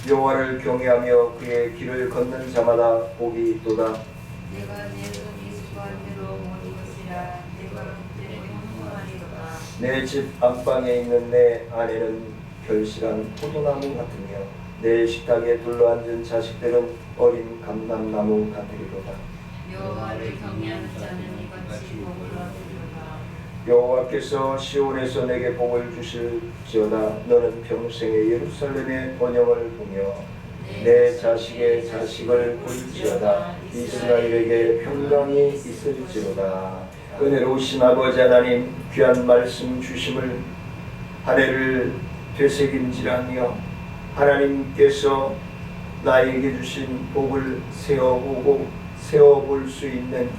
여호와를 경외하며 그의 길을 걷는 자마다 복이 있도다. 내가 내 손이 수고한 대로 못 이것이라 내 걸음대로 형통하리로다. 내 집 안방에 있는 내 아내는 결실한 포도나무 같으며 내 식탁에 둘러앉은 자식들은 어린 감람나무 같으리로다. 여호와를 경외하는 자는 이같이 복을 얻으리로다. 여호와께서 시온에서 내게 복을 주실지어다. 너는 평생에 예루살렘의 번영을 보며 내 자식의 자식을 볼지어다. 이스라엘에게 평강이 있을지로다. 은혜로우신 아버지 하나님, 귀한 말씀 주심을 한 해를 되새김질하며 하나님께서 나에게 주신 복을 세어볼 수 있는,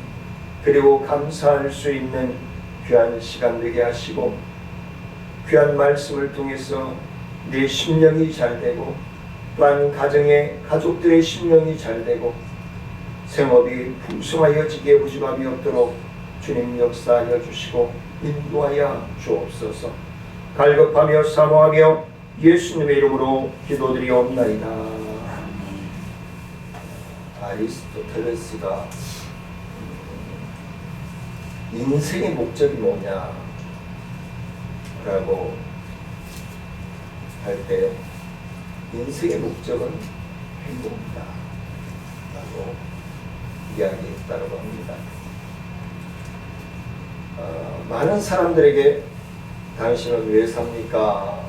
그리고 감사할 수 있는 귀한 시간 되게 하시고, 귀한 말씀을 통해서 내 심령이 잘되고 또한 가족들의 심령이 잘되고 생업이 풍성하여지게 무지감이 없도록 주님 역사하여 주시고 인도하여 주옵소서. 갈급하며 사모하며 예수님의 이름으로 기도드리옵나이다. 아리스토텔레스가 인생의 목적이 뭐냐라고 할 때 인생의 목적은 행복이다 라고 이야기했다고 합니다. 많은 사람들에게 당신은 왜 삽니까?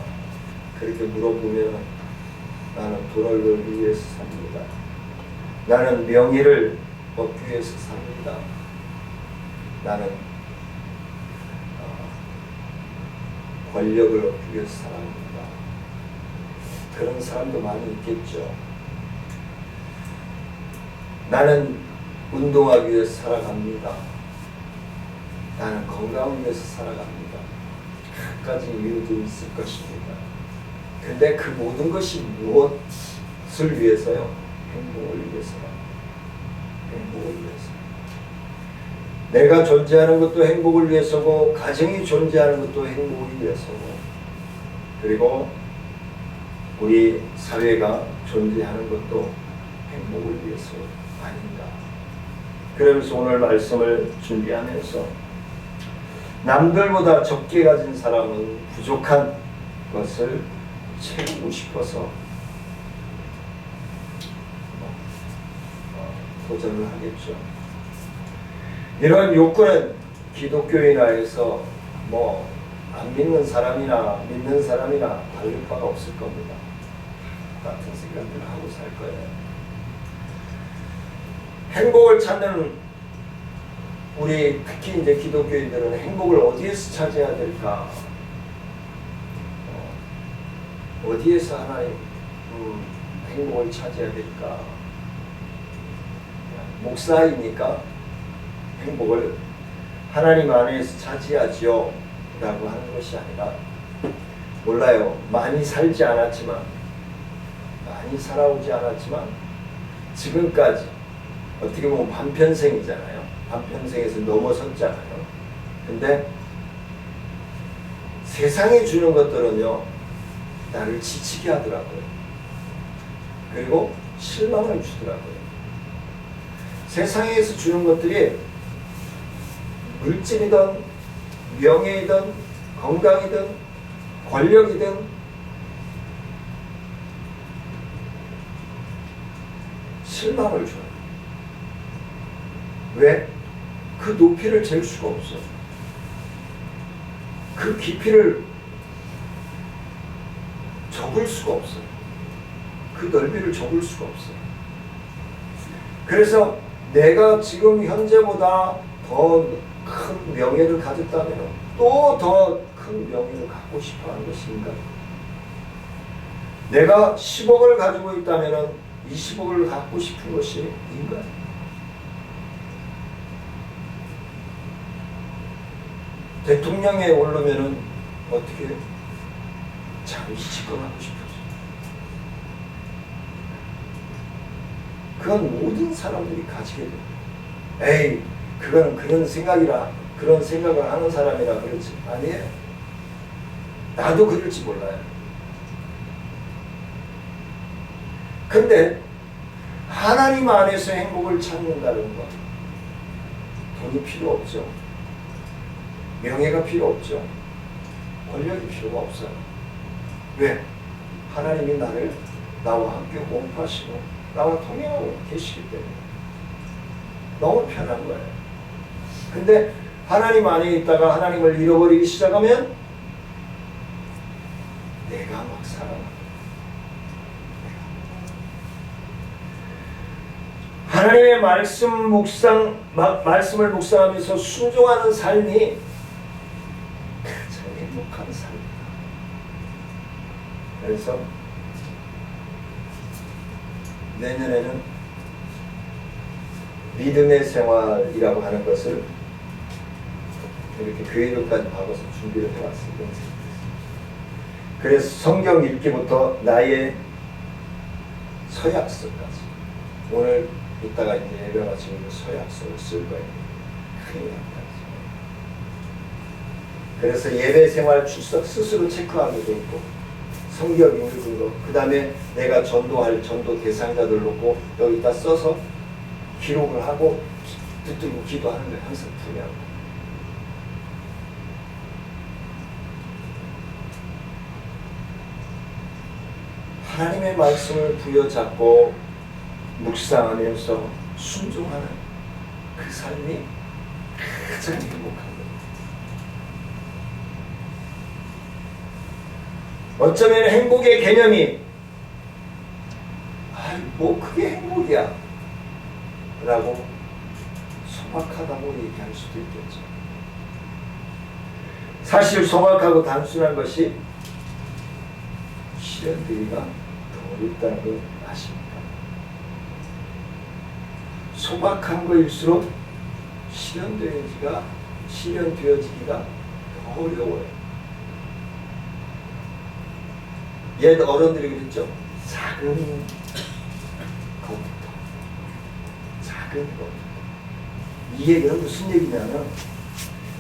그렇게 물어보면 나는 돈을 벌기 위해서 삽니다. 나는 명예를 얻기 위해서 삽니다. 나는 권력을 얻기 위해서 살아갑니다. 그런 사람도 많이 있겠죠. 나는 운동하기 위해서 살아갑니다. 나는 건강을 위해서 살아갑니다. 갖가지 이유도 있을 것입니다. 근데 그 모든 것이 무엇을 위해서요? 행복을 위해서요. 행복을 위해서. 내가 존재하는 것도 행복을 위해서고, 가정이 존재하는 것도 행복을 위해서고, 그리고 우리 사회가 존재하는 것도 행복을 위해서 아닌가. 그러면서 오늘 말씀을 준비하면서 남들보다 적게 가진 사람은 부족한 것을 채우고 싶어서 도전을 하겠죠. 이런 욕구는 기독교인 안에서 안 믿는 사람이나 믿는 사람이나 다를 바가 없을 겁니다. 같은 생각들을 하고 살 거예요. 행복을 찾는 우리 특히 이제 기독교인들은 행복을 어디에서 찾아야 될까? 어디에서 하나님 행복을 찾아야 될까? 목사이니까 행복을 하나님 안에서 찾아야지요 라고 하는 것이 아니라, 몰라요. 많이 살지 않았지만, 많이 살아오지 않았지만 지금까지 어떻게 보면 반편생이잖아요. 반편생에서 넘어섰잖아요. 근데 세상이 주는 것들은요, 나를 지치게 하더라고요. 그리고 실망을 주더라고요. 세상에서 주는 것들이 물질이든 명예이든 건강이든 권력이든 실망을 줘요. 왜? 그 높이를 잴 수가 없어요. 그 깊이를 적을 수가 없어요. 그 넓이를 적을 수가 없어요. 그래서 내가 지금 현재보다 더 큰 명예를 가졌다면 또 더 큰 명예를 갖고 싶어하는 것인가? 내가 10억을 가지고 있다면 20억을 갖고 싶은 것이 인간. 대통령에 오르면은 어떻게 해요? 잠시 집권하고 싶어져. 그건 모든 사람들이 가지게 돼요. 에이, 그건 그런 생각이라, 그런 생각을 하는 사람이라 그렇지. 아니에요. 나도 그럴지 몰라요. 근데 하나님 안에서 행복을 찾는다는 것, 돈이 필요 없죠. 명예가 필요 없죠. 권력이 필요가 없어요. 왜? 하나님이 나와 함께 공부하시고 나와 통행하고 계시기 때문에 너무 편한 거예요. 근데 하나님 안에 있다가 하나님을 잃어버리기 시작하면 내가 막 살아나. 하나님의 말씀을 묵상하면서 순종하는 삶이 가장 행복한 삶이다. 그래서 내년에는 믿음의 생활이라고 하는 것을 이렇게 교회로까지 박아서 준비를 해왔습니다. 그래서 성경 읽기부터 나의 서약서까지, 오늘 이따가 이제 예배 마치면 서약서를 쓸 거예요. 큰일 났다. 그래서 예배 생활 출석 스스로 체크하기도 있고, 성경 읽는 거, 그 다음에 내가 전도할 전도 대상자들 놓고 여기다 써서 기록을 하고 붙들고 기도하는 거예요. 항상 분명. 하나님의 말씀을 부여잡고 묵상하면서 순종하는 그 삶이 가장 행복한 겁니다. 어쩌면 행복의 개념이 뭐 그게 행복이야 라고 소박하다고 얘기할 수도 있겠죠. 사실 소박하고 단순한 것이 실현되기가 더 어렵다는 걸 아십니까? 소박한 것일수록 실현되어지기가 더 어려워요. 옛 어른들이 그랬죠. 작은 것부터. 이 얘기는 무슨 얘기냐면,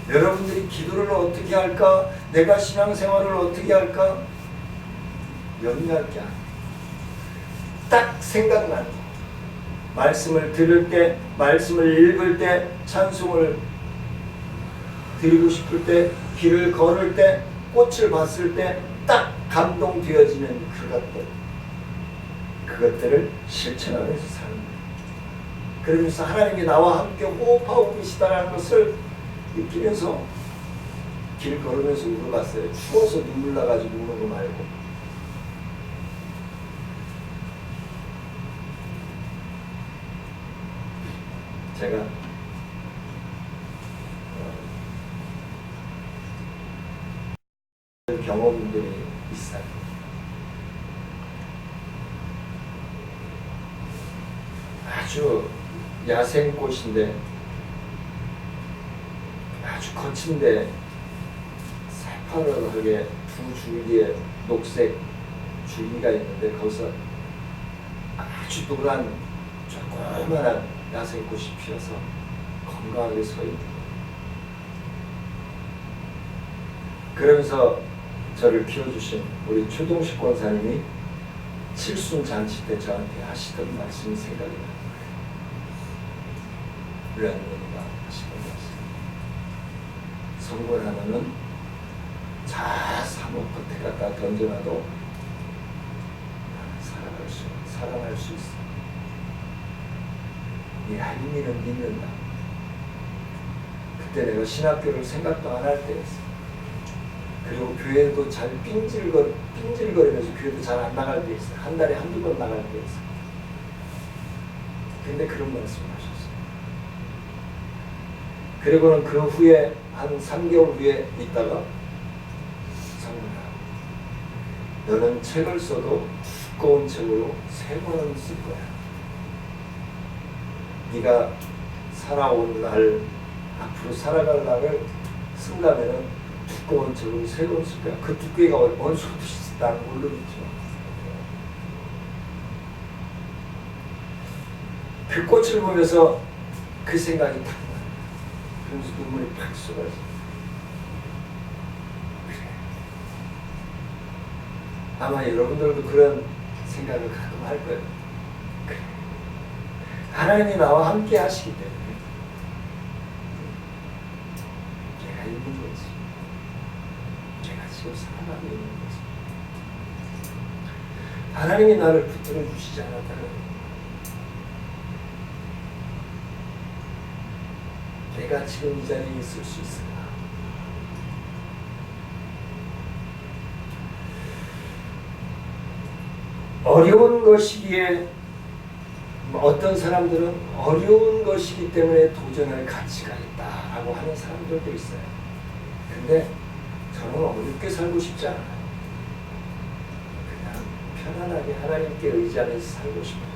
여러분들이 기도를 어떻게 할까? 내가 신앙생활을 어떻게 할까? 염려할 게 아니에요. 딱 생각나는 거. 말씀을 들을 때, 말씀을 읽을 때, 찬송을 드리고 싶을 때, 길을 걸을 때, 꽃을 봤을 때 딱 감동되어지는 그것들을 실천하면서 사는 거예요. 그러면서 하나님이 나와 함께 호흡하고 계시다는 것을 느끼면서 길 걸으면서 울어봤어요. 추워서 눈물 나가지고 우는 거 말고. 제가 경험들이 있어요. 아주 야생꽃인데, 아주 거친데 새파랗게 두 줄기에 녹색 줄기가 있는데, 거기서 아주 노란 조그만한 야생꽃이 피어서 건강하게 서 있는 거예요. 그러면서 저를 키워주신 우리 최동식 권사님이 칠순잔치 때 저한테 하시던 말씀이 생각이 나는 거예요. 우리 할머니가 하시던 말씀. 성분 하나는 잘 사먹고 갖다 던져놔도 살아날 수 있어. 이 할머니는 믿는다. 그때 내가 신학교를 생각도 안 할 때였어. 그리고 교회도 잘 삔질거리면서 교회도 잘 안 나갈 때 있어요. 한 달에 한두 번 나갈 때 있어요. 근데 그런 말씀을 하셨어요. 그리고는 그 후에 한 3개월 후에 있다가 장로야, 너는 책을 써도 두꺼운 책으로 3번은 쓸 거야. 네가 살아온 날, 앞으로 살아갈 날을 쓴다면은 두꺼운 책으로 3권 쓸 거야. 그 두께가 어느 정도 나는 모르겠지만, 그 꽃을 보면서 그 생각이 탁 나요. 그러면서 눈물이 팍 쏟아져. 그래. 아마 여러분들도 그런 생각을 가끔 할 거예요. 하나님이 나와 함께 하시기 때문에 내가 있는 거지. 내가 지금 살아가고 있는 거지. 하나님이 나를 붙들어 주시지 않았다면 내가 지금 이 자리에 있을 수 있을까? 어려운 것이기에 어떤 사람들은 어려운 것이기 때문에 도전할 가치가 있다라고 하는 사람들도 있어요. 근데 저는 어렵게 살고 싶지 않아요. 그냥 편안하게 하나님께 의지하면서 살고 싶어요.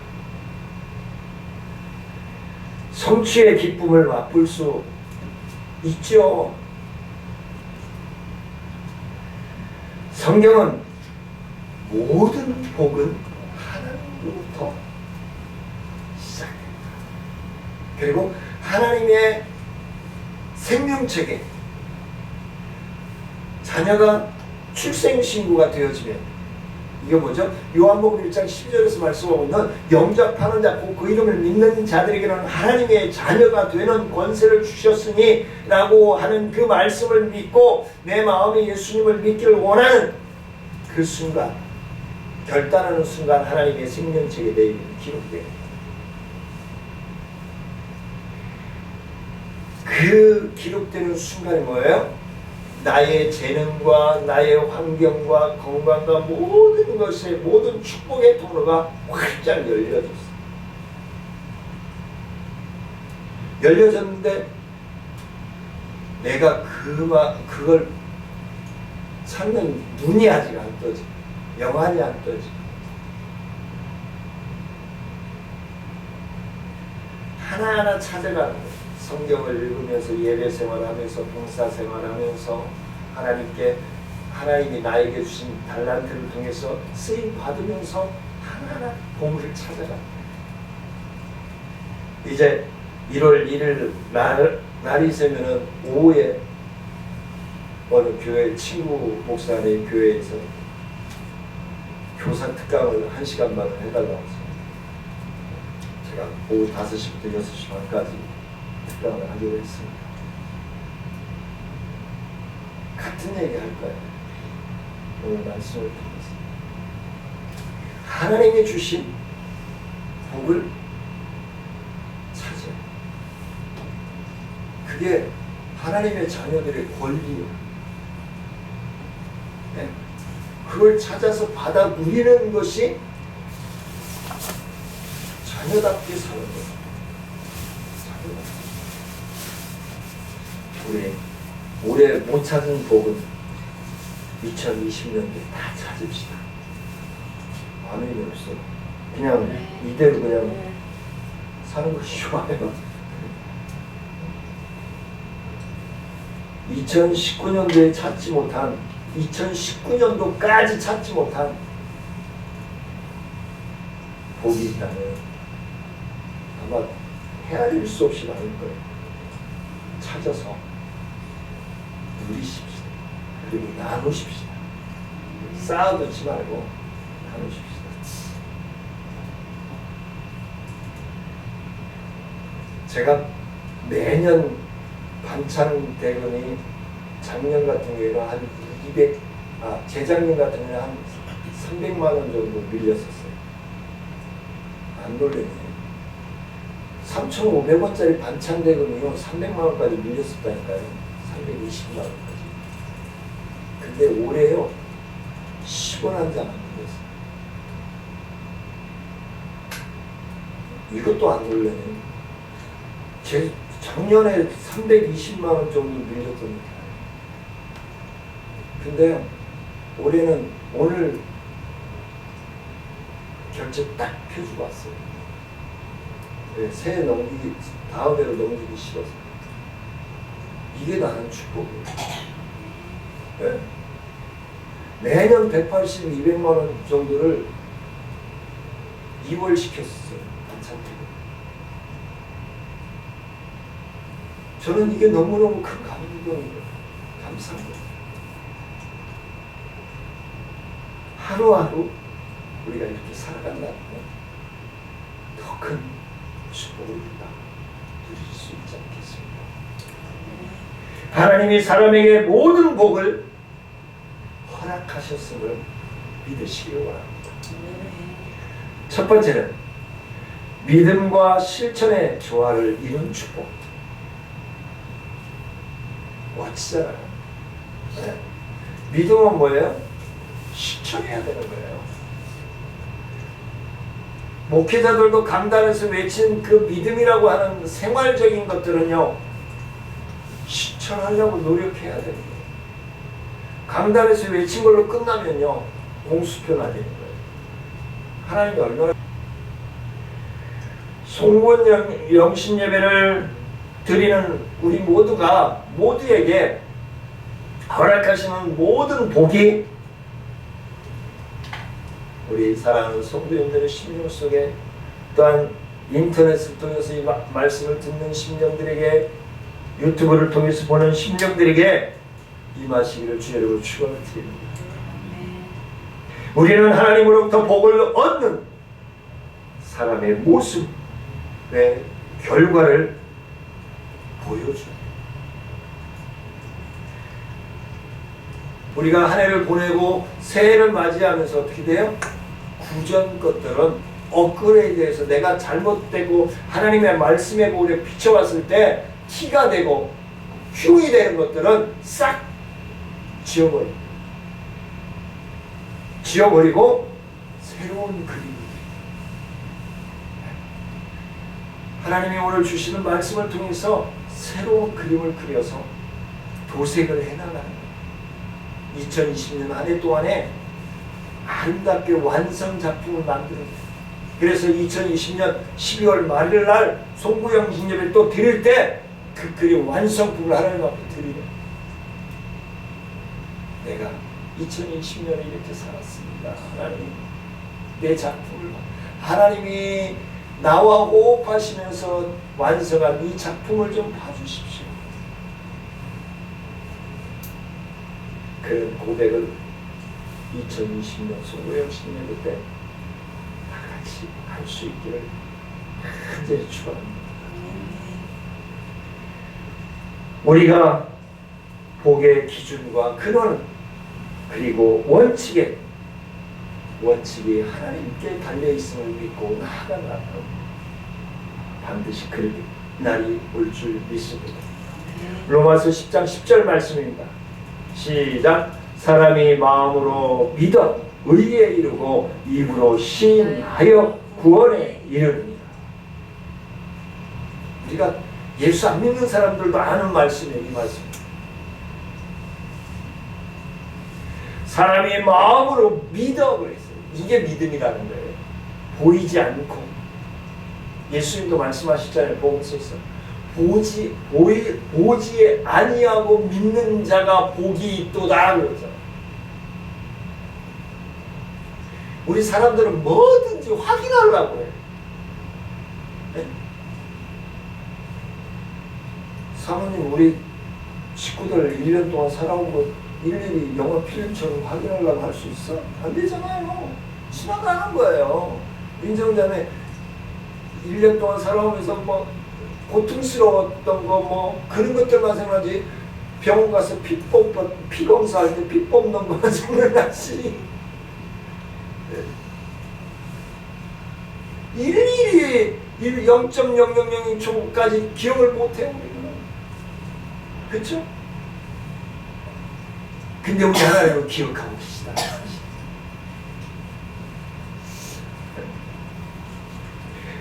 성취의 기쁨을 맛볼 수 있죠. 성경은 모든 복은 하나님으로부터 시작된다. 그리고 하나님의 생명책에 자녀가 출생신고가 되어지면 이게 뭐죠? 요한복음 1장 12절에서 말씀하고 있는 영접하는 자, 곧 그 이름을 믿는 자들에게는 하나님의 자녀가 되는 권세를 주셨으니 라고 하는 그 말씀을 믿고 내 마음에 예수님을 믿기를 원하는 그 순간, 결단하는 순간 하나님의 생명책에 내 이름이 기록됩니다. 그 기록되는 순간이 뭐예요? 나의 재능과 나의 환경과 건강과 모든 것의 모든 축복의 통로가 활짝 열려졌어. 열려졌는데 내가 그걸 찾는 눈이 아직 안 떠져. 영안이 안 떠져. 하나하나 찾아가는 거예요. 성경을 읽으면서 예배 생활하면서 봉사 생활하면서 하나님이 나에게 주신 달란트를 통해서 쓰임 받으면서 하나하나 보물을 찾아가. 이제 1월 1일 날이 새면은 오후에 어느 교회 친구 목사의 교회에서 교사 특강을 1시간 반을 해달라고 했어요. 제가 오후 5시부터 6시 반까지 특강을 하기로 했습니다. 같은 얘기 할 거예요. 오늘 말씀을 통해서 하나님이 주신 복을 찾아요. 그게 하나님의 자녀들의 권리예요. 네? 그걸 찾아서 받아 누리는 것이 자녀답게 사는 거예요. 우리 올해 못 찾은 복은 2020년도에 다 찾읍시다. 아멘이 없어. 그냥 이대로 그냥 사는 것이 좋아요. 2019년도에 찾지 못한 2019년도까지 찾지 못한 복이 있다면 아마 헤아릴 수 없이 많을 거예요. 찾아서 누리십시다. 그리고 나누십시다. 쌓아두지 말고 나누십시다. 제가 매년 반찬 대금이 작년 같은 경우에는 한 재작년 같은 경우에는 한 300만 원 정도 밀렸었어요. 안 놀래네요. 3,500원짜리 반찬 대금이요 300만 원까지 밀렸었다니까요. 320만 원까지. 근데 올해요 10원 한 장 안 밀렸어요. 이것도 안 놀래네요. 작년에 320만 원 정도 밀렸더니 근데 올해는 오늘 결제 딱 펴주고 왔어요. 네, 새해 다음 해로 넘기기 싫어서. 이게 나는 축복이에요. 네. 매년 180, 200만 원 정도를 2월 시켰어요. 반찬비로. 저는 이게 너무너무 큰 감동이에요. 감사한 거예요. 하루하루 우리가 이렇게 살아간다는 더 큰 축복을 우리가 누릴 수 있지 않겠습니까? 하나님이 사람에게 모든 복을 허락하셨음을 믿으시기 바랍니다. 첫 번째는 믿음과 실천의 조화를 이룬 축복. 멋지잖아요. 네. 믿음은 뭐예요? 실천해야 되는 거예요. 목회자들도 강단에서 외친 그 믿음이라고 하는 생활적인 것들은요, 실천하려고 노력해야 되는 거예요. 강단에서 외친 걸로 끝나면요, 공수표 날리는 거예요. 하나님이 얼마나 송구원 영신 예배를 드리는 우리 모두가 모두에게 허락하시는 모든 복이 우리 사랑하는 성도님들의 심령 속에, 또한 인터넷을 통해서 이 말씀을 듣는 심령들에게, 유튜브를 통해서 보는 심령들에게 임하시기를 주의 이름으로 축원을 드립니다. 우리는 하나님으로부터 복을 얻는 사람의 모습의 결과를 보여줘요. 우리가 한 해를 보내고 새해를 맞이하면서 어떻게 돼요? 구전 것들은 업그레이드해서 내가 잘못되고 하나님의 말씀에 보려 비춰봤을 때 티가 되고 흉이 되는 것들은 싹 지워버리고 새로운 그림. 하나님이 오늘 주시는 말씀을 통해서 새로운 그림을 그려서 도색을 해나가는 거예요. 2020년 한 해 동안에 아름답게 완성 작품을 만드는 거예요. 그래서 2020년 12월 말일 날 송구영 신예배를 또 드릴 때 그 그림 완성품을 하나님 앞에 드리는, 내가 2020년에 이렇게 살았습니다. 하나님, 내 작품을 하나님이 나와 호흡하시면서 완성한 이 작품을 좀 봐주십시오. 그런 고백을 2020년 송구영 신예배 때 다 같이 할 수 있기를 간절히 축원합니다. 우리가 복의 기준과 근원, 그리고 원칙이 하나님께 달려있음을 믿고 나아가면 반드시 그럴 날이 올 줄 믿습니다. 로마서 10장 10절 말씀입니다. 시작. 사람이 마음으로 믿어 의에 이르고 입으로 시인하여 구원에 이르느니라. 우리가 예수 안 믿는 사람들도 아는 말씀이에요. 이 말씀. 사람이 마음으로 믿어 그랬어요. 이게 믿음이라는 거예요. 보이지 않고. 예수님도 말씀하셨잖아요. 복음서에서 보지 아니하고 믿는 자가 복이 있도다 그러잖아요. 우리 사람들은 뭐든지 확인하려고 해요. 네? 사모님, 우리 식구들 1년 동안 살아온 거 일일이 영화 필름처럼 확인하려고 할 수 있어? 안 되잖아요. 지나가는 거예요. 인정자매 1년 동안 살아오면서 뭐 고통스러웠던 거 뭐 그런 것들만 생각하지, 병원 가서 피 검사할 때 피 뽑는 것만 생각하지. 일일이 0.000초까지 기억을 못해요. 우리는. 그렇죠? 근데 우리 하나님을 기억하고 계시다.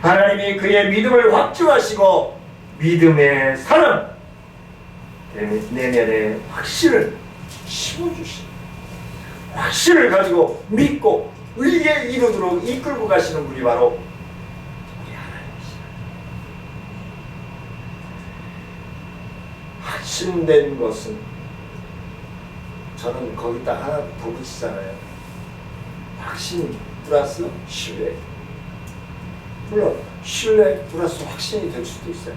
하나님이 그의 믿음을 확증하시고 믿음의 사람 내면에 확신을 심어주시는, 확신을 가지고 믿고 의에 이르도록 이끌고 가시는 분이 바로 우리 하나님이시다. 확신된 것은, 저는 거기다 하나 더 붙이잖아요. 확신 플러스 신뢰. 물론 신뢰 플러스 확신이 될 수도 있어요.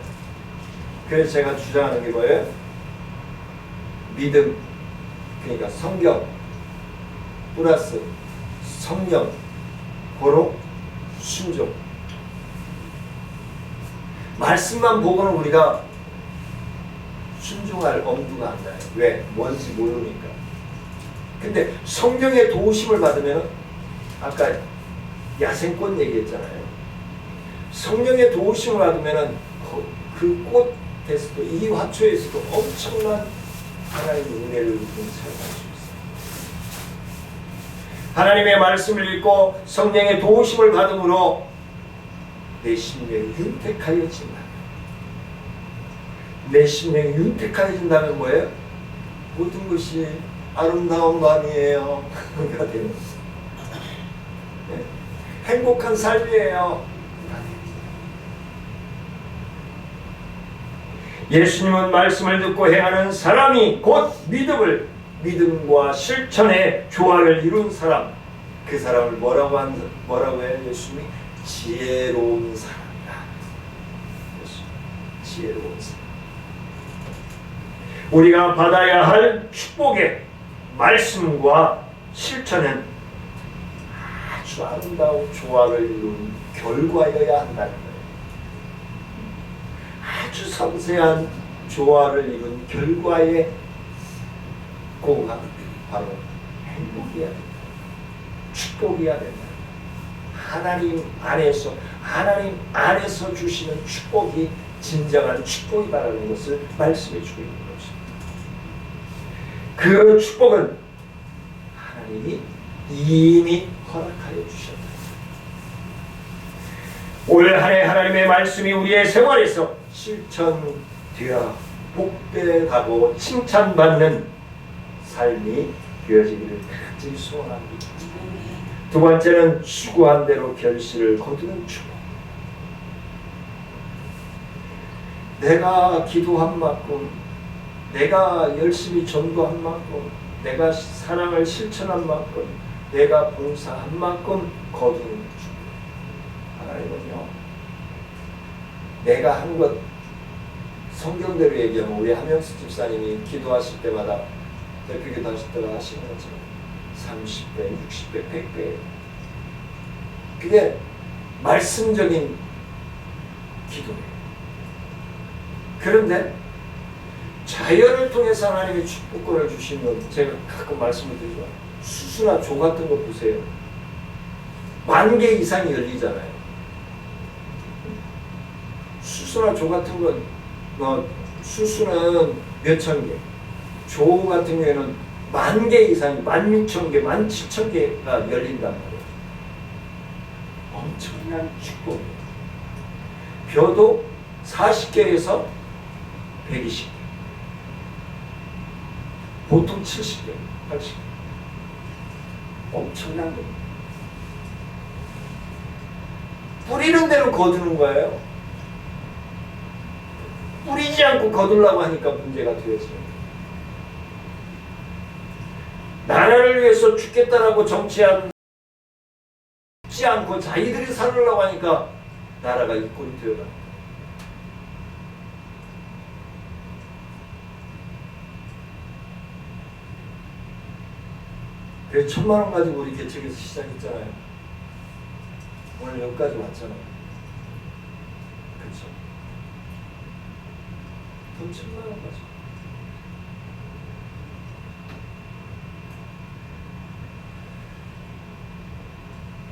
그래서 제가 주장하는 게 뭐예요? 믿음, 그러니까 성경 플러스 성령, 고로 순종. 말씀만 보고는 우리가 순종할 엄두가 안 나요. 왜? 뭔지 모르니까. 근데 성령의 도우심을 받으면, 아까 야생꽃 얘기했잖아요. 성령의 도우심을 받으면 그 꽃에서도, 이 화초에서도 엄청난 하나님의 은혜를 우리는 사용할 수 있어요. 하나님의 말씀을 읽고 성령의 도우심을 받음으로 내 심령이 윤택하여진다. 내 심령이 윤택하여진다면 뭐예요? 모든 것이 아름다운 밤이에요. 가 되는 거예요. 네? 행복한 삶이에요. 예수님은 말씀을 듣고 행하는 사람이 곧 믿음과 실천의 조화를 이룬 사람, 그 사람을 뭐라고 해요? 예수님이 지혜로운 사람이다. 지혜로운 사람. 우리가 받아야 할 축복의 말씀과 실천은 아주 아름다운 조화를 이룬 결과여야 한다는 거예요. 아주 섬세한 조화를 이룬 결과의 공감, 바로 행복이어야 된다. 축복이어야 된다. 하나님 안에서 주시는 축복이 진정한 축복이다라는 것을 말씀해 주고 있는 것입니다. 그 축복은 하나님이 이미 허락하여 주셨다. 올 한 해 하나님의 말씀이 우리의 생활에서 실천되어 복되다고 칭찬받는 삶이 되어지기를 간절히 소원합니다. 두 번째는 수고한 대로 결실을 거두는 축복. 내가 기도한 만큼, 내가 열심히 전도한 만큼, 내가 사랑을 실천한 만큼, 내가 봉사한 만큼 거두는 축복. 하나님은요, 내가 한 것, 성경대로 얘기하면 우리 한명수 집사님이 기도하실 때마다, 대표기도 하실 때마다 하시는 것처럼 30배, 60배, 100배. 그게 말씀적인 기도예요. 그런데 자연을 통해서 하나님이 축복권을 주시면, 제가 가끔 말씀을 드리죠. 수수나 조 같은 거 보세요. 10,000개 이상이 열리잖아요. 수수나 조 같은 건 수수는 몇천 개, 조 같은 경우에는 10,000개 이상이, 16,000개, 17,000개가 열린단 말이에요. 엄청난 축복이에요. 벼도 40개에서 120개, 보통 70개, 80개. 엄청난 겁니다. 뿌리는 대로 거두는 거예요. 뿌리지 않고 거두려고 하니까 문제가 되어져요. 나라를 위해서 죽겠다라고 정치하지 않고 자기들이 살으려고 하니까 나라가 이 꼴이 되어가. 그래서 1,000,000원 가지고 우리 개척에서 시작했잖아요. 오늘 여기까지 왔잖아요. 그렇죠? 돈 1,000,000원 가지고.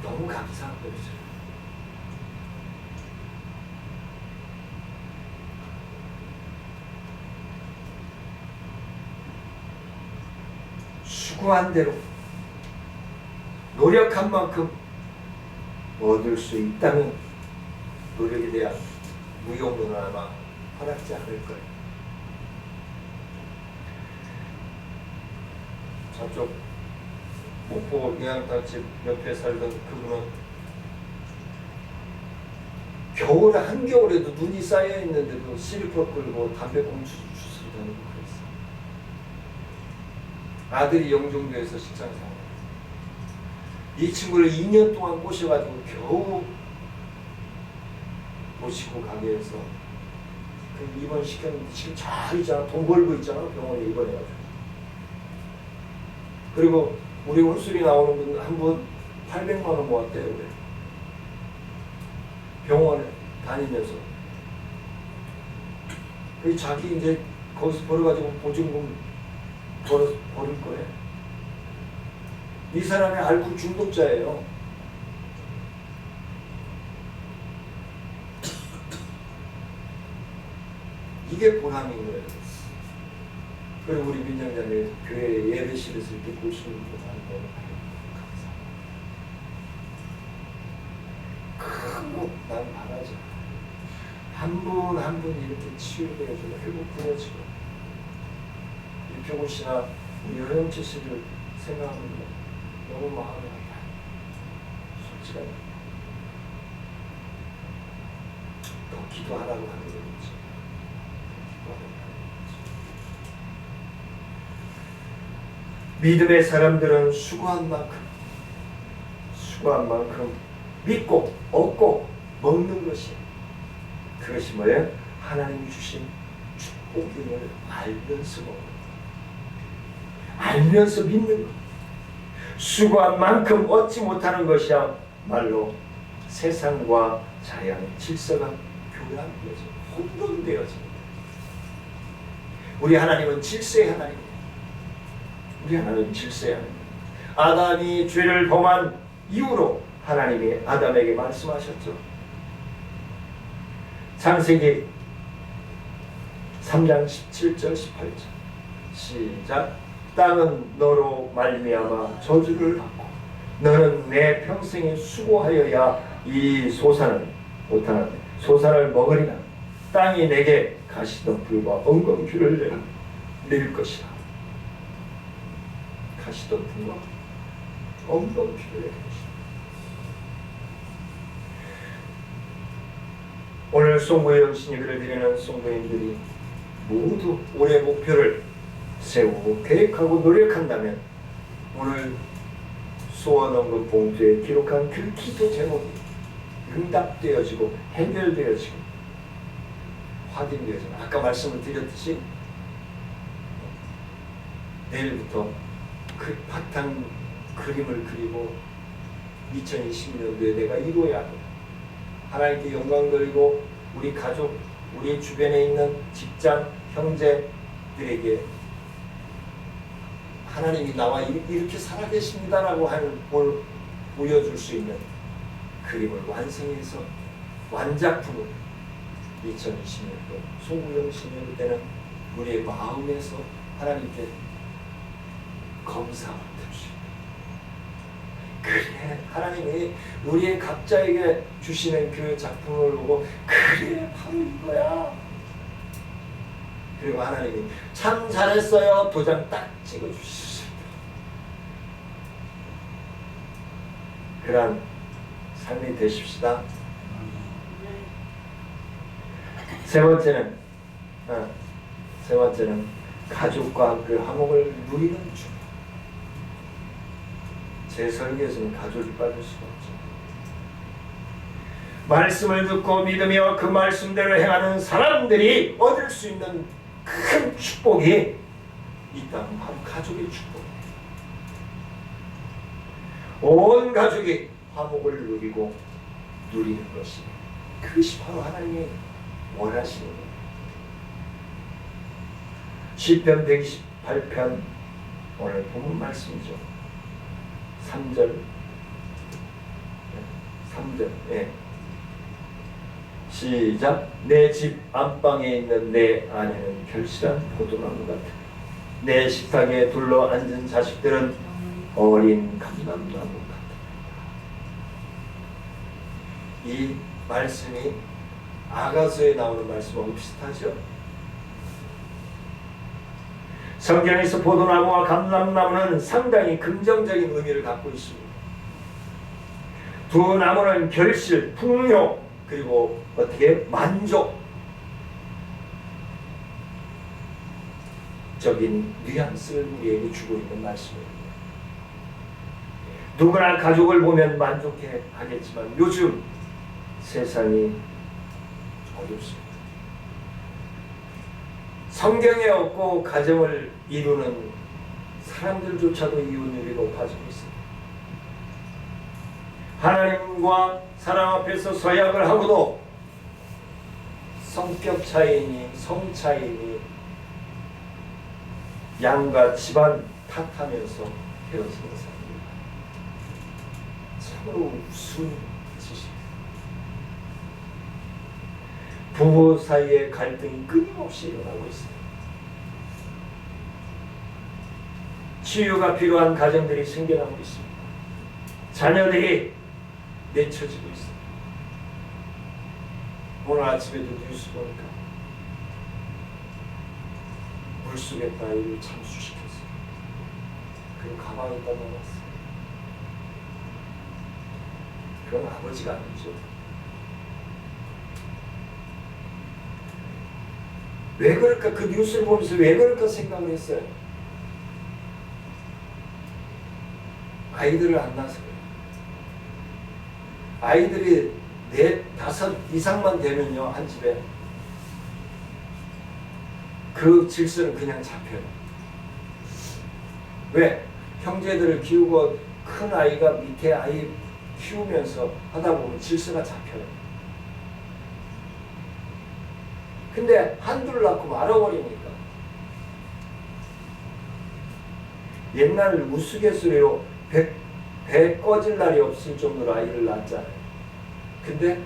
너무 감사한 거죠. 수고한 대로, 노력한 만큼 얻을 수 있다면 노력에 대한 무용론은 아마 허락지 않을 거예요. 저쪽 목포 요양단집 옆에 살던 그분은 겨울에, 한겨울에도 눈이 쌓여 있는데도 슬리퍼 끌고 담배꽁초 주스를 다니고 그랬어요. 아들이 영종도에서 식장생활. 이 친구를 2년 동안 꼬셔가지고 겨우 모시고 가게 해서 입원시켰는데 지금 잘 있잖아. 돈 벌고 있잖아. 병원에 입원해가지고. 그리고 우리 혼술이 나오는 분 한 분 800만 원 모았대요. 그래. 병원에 다니면서 그 자기 이제 거기서 벌어가지고 보증금 버릴 거예요. 이 사람이 알코올 중독자예요. 이게 보람인 거예요. 그리고 우리 민정자님 교회 예배실에서 이렇게 보시는 거 너무 감사합니다. 난 바라죠. 한 분 한 분 이렇게 치유되어지고 회복되어지고 이표곤 씨나 우리 허영채 씨를 생각하면 너무 마음이 아파요. 솔직하게 더 기도하라고 하는 거겠지. 믿음의 사람들은 수고한 만큼 믿고 얻고 먹는 것이 그것이 뭐예요? 하나님이 주신 축복임을 알면서 먹는 것. 알면서 믿는 것. 수고한 만큼 얻지 못하는 것이야말로 세상과 자연의 질서가 교란되어져 혼돈되어집니다. 우리 하나님은 질서의 하나님입니다. 우리 하나님은 질서의 하나님입니다. 아담이 죄를 범한 이후로 하나님이 아담에게 말씀하셨죠. 창세기 3장 17절 18절 시작. 땅은 너로 말미암아 저주를 받고 너는 내 평생에 수고하여야 이 소산을 못하는데 소산을 먹으리라. 땅이 내게 가시덤불과 엉겅퀴를 낼 것이라. 가시덤불과 엉겅퀴를 낼 것이라. 오늘 송구의 영신예배를 드리는 송구인들이 모두 올해 목표를 세우고 계획하고 노력한다면 오늘 소원언급 봉투에 기록한 그 기도 제목이 응답되어지고 해결되어지고 확인되어지고 아까 말씀을 드렸듯이 내일부터 그 바탕 그림을 그리고 2020년도에 내가 이루어야 합니다. 하나님께 영광 돌리고 우리 가족, 우리 주변에 있는 직장, 형제들에게 하나님이 나와 이렇게 살아계십니다라고 하는 걸 보여줄 수 있는 그림을 완성해서 완작품을 2020년도 송구영신년 때는 우리의 마음에서 하나님께 검사받을 수 있는 그래 하나님이 우리의 각자에게 주시는 그 작품을 보고 그래 바로 이거야. 그리고 하나님이 참 잘했어요 도장 딱 찍어주시죠. 그런 삶이 되십시다. 세 번째는 가족과 함께 화목을 누리는 중. 제 설계에서는 가족이 빠질 수가 없죠. 말씀을 듣고 믿으며 그 말씀대로 행하는 사람들이 얻을 수 있는 큰 축복이 있다면 바로 가족의 축복이에요. 온 가족이 화목을 누리고 누리는 것이 그것이 바로 하나님이 원하시는 거예요. 시편 128편 오늘 본문 말씀이죠. 3절 예. 시작. 내 집 안방에 있는 내 아내는 결실한 포도나무 같아. 내 식탁에 둘러 앉은 자식들은 어린 감람나무 같아. 이 말씀이 아가서에 나오는 말씀하고 비슷하죠. 성경에서 포도나무와 감람나무는 상당히 긍정적인 의미를 갖고 있습니다. 두 나무는 결실, 풍요, 그리고 어떻게 만족적인 뉘앙스를 우리에게 주고 있는 말씀입니다. 누구나 가족을 보면 만족해 하겠지만 요즘 세상이 어렵습니다. 성경에 없고 가정을 이루는 사람들조차도 이혼율이 높아지고 있습니다. 하나님과 사람 앞에서 서약을 하고도 성격 차이니 성 차이니 양가 집안 탓하면서 헤어지는 사람입니다. 참으로 우스운 짓이. 부부 사이의 갈등이 끊임없이 일어나고 있습니다. 치유가 필요한 가정들이 생겨나고 있습니다. 자녀들이 내쳐지고 있습니다. 오늘 아침에도 뉴스 보니까 물속에 아이를 잠수시켰어요. 그럼 가만히 있다 나왔어요. 그건 아버지가 아니죠. 왜 그럴까? 그 뉴스를 보면서 왜 그럴까 생각을 했어요. 아이들을 안 낳아서 그래요. 아이들이 4, 5 이상만 되면요, 한 집에 그 질서는 그냥 잡혀요. 왜? 형제들을 키우고 큰 아이가 밑에 아이 키우면서 하다 보면 질서가 잡혀요. 근데 한둘 낳고 말아버리니까. 옛날 우스갯소리로 배 꺼질 날이 없을 정도로 아이를 낳았잖아요. 근데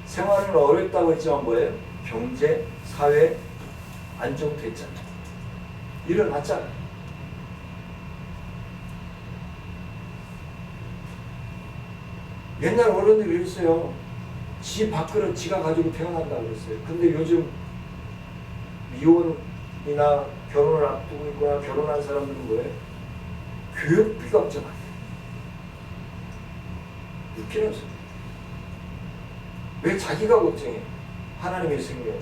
생활은 어렵다고 했지만 뭐예요? 경제, 사회 안정됐잖아요. 일어났잖아요. 옛날 어른들이 그랬어요. 지 밥그릇 지가 가지고 태어난다고 그랬어요. 근데 요즘 미혼이나 결혼을 앞두고 있거나 결혼한 사람들은 뭐예요? 교육비 걱정하세요. 웃기는 소리. 왜 자기가 걱정해? 하나님의 생명.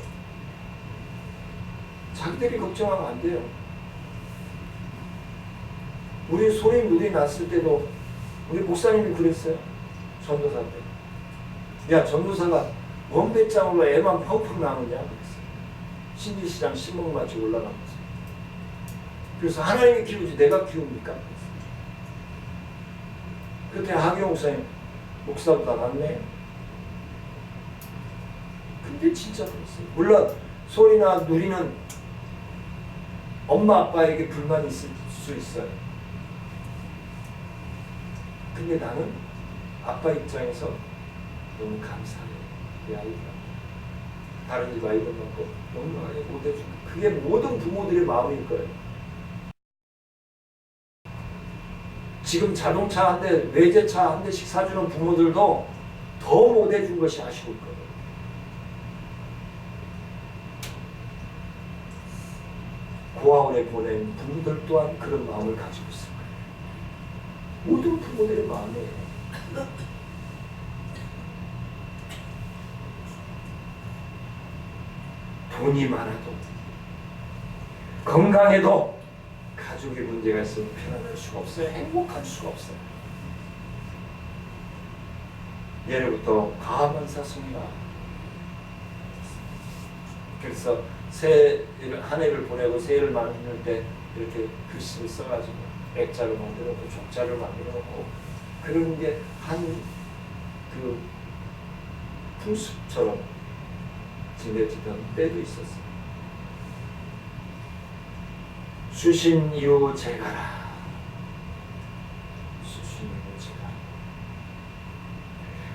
자기들이 걱정하면 안 돼요. 우리 소리 물이 났을 때도 우리 목사님이 그랬어요. 전도사 때. 야, 전도사가 뭔 배짱으로 애만 펑펑 나느냐 그랬어요. 신지시장 신문마치 올라가면서. 그래서 하나님이 키우지 내가 키웁니까? 그때 하경 목사님 목사보다 낫네. 근데 진짜 그랬어요. 물론 소리나 누리는 엄마 아빠에게 불만이 있을 수 있어요. 근데 나는 아빠 입장에서 너무 감사해요. 내 아이가 다른 집 아이들 먹고 너무 많이 못해주고, 그게 모든 부모들의 마음일 거예요. 지금 자동차 한 대, 외제차 한 대씩 사주는 부모들도 더 못해준 것이 아쉬울 거예요. 고아원에 보낸 부모들 또한 그런 마음을 가지고 있을 거예요. 모든 부모들의 마음이에요. 돈이 많아도 건강해도 가족의 문제가 있으면 편안할 수가 없어요. 행복할 수가 없어요. 예로부터 가만 샀습니다. 그래서 한 해를 보내고 새해를 맞는 때 이렇게 글씨를 써가지고 액자를 만들어 놓고 족자를 만들어 놓고 그런 게 한 그 풍습처럼 지내지던 때도 있었어요. 수신 이후 제가라. 수신 이후 제가라.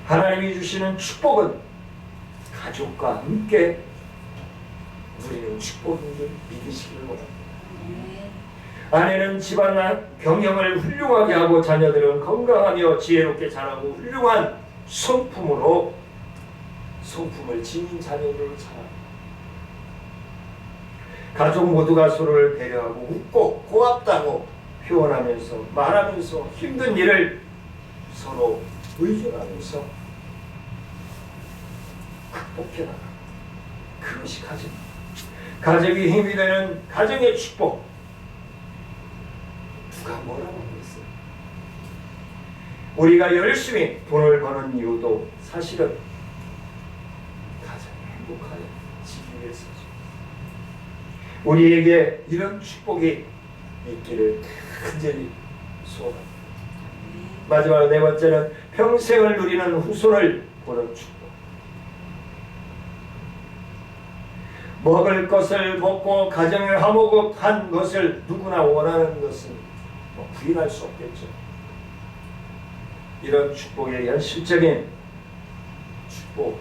하나님이 주시는 축복은 가족과 함께 누리는 축복인 줄 믿으시길 원합니다. 아내는 집안 경영을 훌륭하게 하고 자녀들은 건강하며 지혜롭게 자라고 훌륭한 성품을 지닌 자녀들을 자라. 가족 모두가 서로를 배려하고 웃고 고맙다고 표현하면서 말하면서 힘든 일을 서로 의존하면서 극복해 나가. 그것이 가정. 가족이 힘이 되는 가정의 축복. 누가 뭐라고 하겠어요? 우리가 열심히 돈을 버는 이유도 사실은 가정이 행복해지기 위해서죠. 우리에게 이런 축복이 있기를 간절히 소원합니다. 마지막 4번째는 평생을 누리는 후손을 보는 축복. 먹을 것을 먹고 가정을 화목한 것을 누구나 원하는 것은 부인할 수 없겠죠. 이런 축복의 현실적인 축복,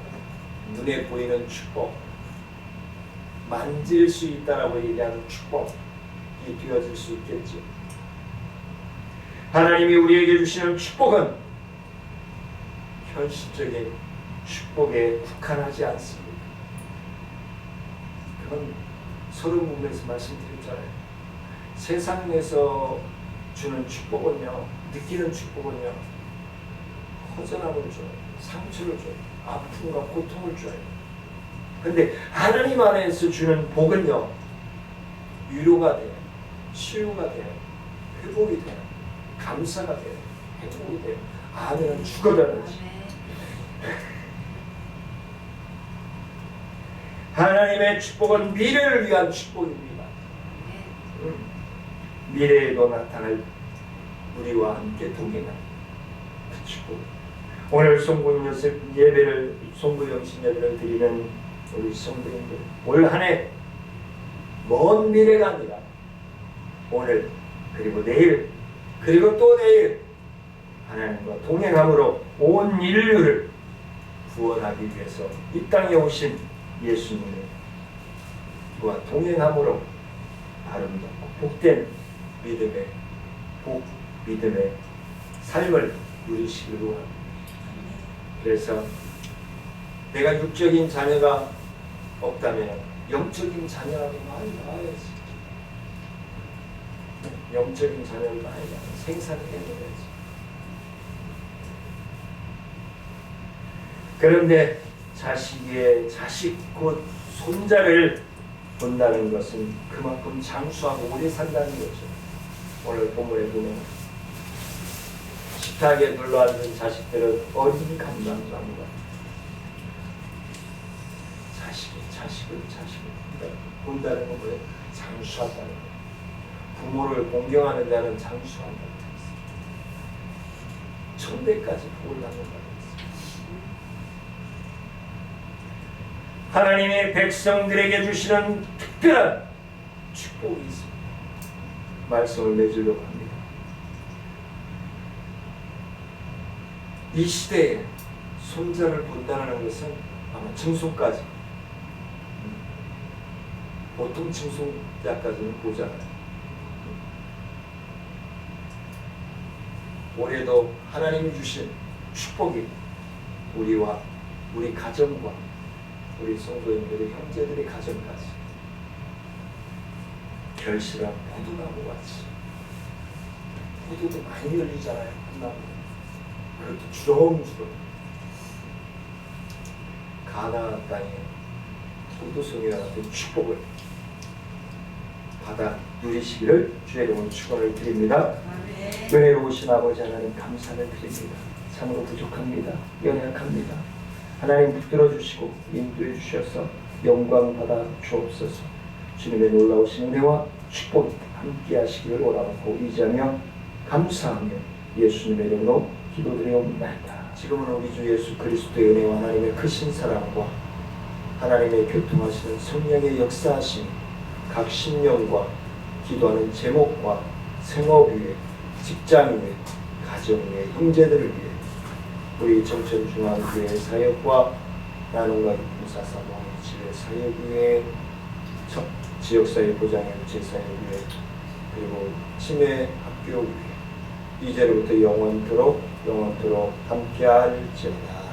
눈에 보이는 축복, 만질 수 있다라고 얘기하는 축복이 되어질 수 있겠죠. 하나님이 우리에게 주시는 축복은 현실적인 축복에 국한하지 않습니다. 그건 서로 부분에서 말씀드렸잖아요. 세상에서 주는 축복은요, 느끼는 축복은요, 허전함을 줘요, 상처를 줘요, 아픔과 고통을 줘요. 근데 하나님 안에서 주는 복은요, 위로가 돼요, 치유가 돼요, 회복이 돼요, 감사가 돼요, 행복이 돼요. 아멘은 죽어다니지. 하나님의 축복은 미래를 위한 축복입니다. 미래에도 나타날 우리와 함께 동행하는 그 축복. 오늘 송구 예배를, 송구 영신 예배를 드리는 우리 성도님들, 올 한 해 먼 미래가 아니라 오늘 그리고 내일 그리고 또 내일 하나님과 동행함으로 온 인류를 구원하기 위해서 이 땅에 오신 예수님과 동행함으로 아름답고 복된 믿음의 삶을 누리시기를 원합니다. 그래서 내가 육적인 자녀가 없다면 영적인 자녀라도 많이 낳아야지. 영적인 자녀를 많이 낳아 생산을 해내야지. 그런데 자식 곧 손자를 본다는 것은 그만큼 장수하고 오래 산다는 거죠. 오늘 본문에 보면 식탁에 둘러앉은 자식들은 어린이 감당도 합니다. 자식을 본다는 건 뭐예요? 장수한다는 거예요. 부모를 공경하는 자는 장수한다는 거예요. 천대까지 복을 받는다는 거예요. 하나님의 백성들에게 주시는 특별한 축복이 있습니다. 말씀을 내주려고 합니다. 이 시대에 손자를 본다는 것은 아마 증손까지, 보통 증손자까지는 보잖아요. 올해도 하나님이 주신 축복이 우리와 우리 가정과 우리 성도님들의 형제들의 가정까지 결실한 포도나무 같이, 포도도 많이 열리잖아요. 한나무 그것도 주렁주렁 가나안 땅에 포도송이와 같은 축복을 받아 누리시기를 주의 이름으로 축원을 드립니다. 은혜로우신 아버지 하나님 감사를 드립니다. 참으로 부족합니다. 연약합니다. 하나님 붙들어 주시고 인도해 주셔서 영광 받아 주옵소서. 주님의 놀라우신 은혜와 축복 함께 하시기를 원하고 의지하며 감사하며 예수님의 이름으로 기도드리옵나이다. 지금은 우리 주 예수 그리스도의 은혜와 하나님의 크신 사랑과 하나님의 교통하시는 성령의 역사하심, 각 신령과 기도하는 제목과 생업 위에, 직장 위에, 가정 위에, 형제들을 위해, 우리 정천중앙교회 사역과 나눔과 기쁨사사모의 지회 사역 위에, 지역사회 보장의 제사역 위에, 그리고 치매 학교 위에 이제로부터 영원토록 함께할지어다.